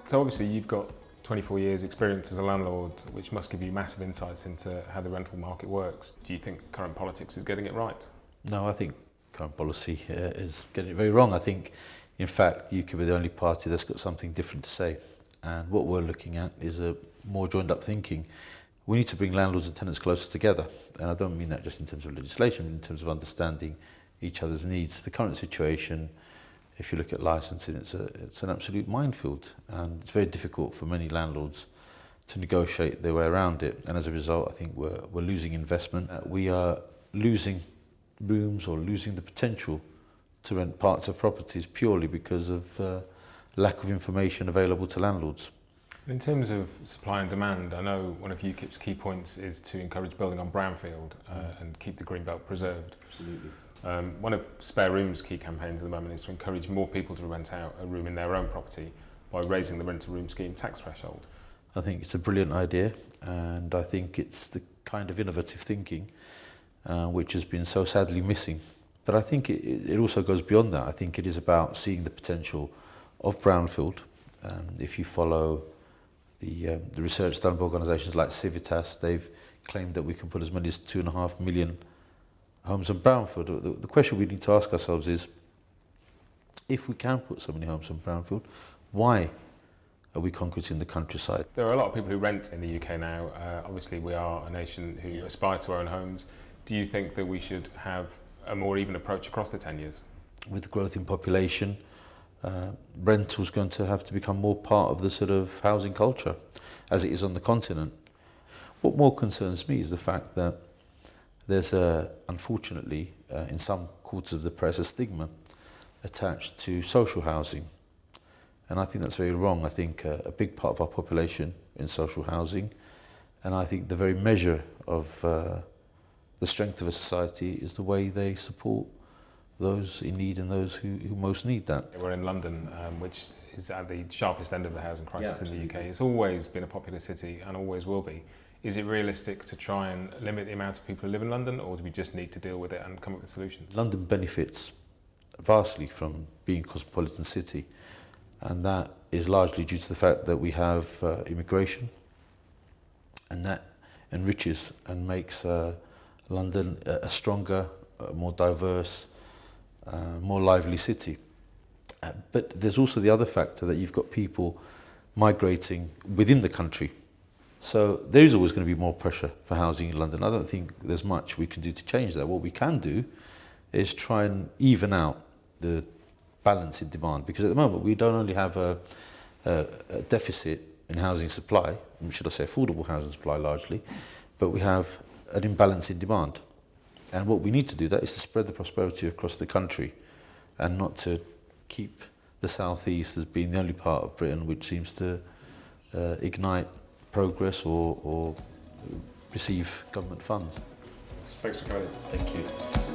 So obviously you've got 24 years experience as a landlord, which must give you massive insights into how the rental market works. Do you think current politics is getting it right? No, I think current policy is getting it very wrong. I think, in fact, UKIP are the only party that's got something different to say. And what we're looking at is a more joined up thinking. We need to bring landlords and tenants closer together. And I don't mean that just in terms of legislation, but in terms of understanding each other's needs. The current situation, if you look at licensing, it's an absolute minefield, and it's very difficult for many landlords to negotiate their way around it. And as a result, I think we're losing investment. We are losing rooms or losing the potential to rent parts of properties purely because of lack of information available to landlords. In terms of supply and demand, I know one of UKIP's key points is to encourage building on brownfield and keep the green belt preserved. Absolutely. One of SpareRoom's key campaigns at the moment is to encourage more people to rent out a room in their own property by raising the rent-to-room scheme tax threshold. I think it's a brilliant idea, and I think it's the kind of innovative thinking which has been so sadly missing. But I think it also goes beyond that. I think it is about seeing the potential of brownfield. If you follow the research done by organisations like Civitas, they've claimed that we can put as many as 2.5 million homes on brownfield. The question we need to ask ourselves is, if we can put so many homes on brownfield, why are we concreting the countryside? There are a lot of people who rent in the UK now. Obviously, we are a nation who aspire to own homes. Do you think that we should have a more even approach across the 10 years? With the growth in population, rental's going to have to become more part of the sort of housing culture, as it is on the continent. What more concerns me is the fact that there's, unfortunately, in some quarters of the press, a stigma attached to social housing. And I think that's very wrong. I think a big part of our population in social housing, and I think the very measure of the strength of a society is the way they support those in need and those who most need that. We're in London, which is at the sharpest end of the housing crisis in the UK. It's always been a popular city and always will be. Is it realistic to try and limit the amount of people who live in London, or do we just need to deal with it and come up with solutions? London benefits vastly from being a cosmopolitan city, and that is largely due to the fact that we have immigration, and that enriches and makes London a stronger, more diverse, more lively city. But there's also the other factor that you've got people migrating within the country. So there is always going to be more pressure for housing in London. I don't think there's much we can do to change that. What we can do is try and even out the balance in demand, because at the moment we don't only have a deficit in housing supply, should I say affordable housing supply largely, but we have an imbalance in demand. And what we need to do that is to spread the prosperity across the country and not to keep the South East as being the only part of Britain which seems to ignite progress or receive government funds. Thanks for coming. Thank you.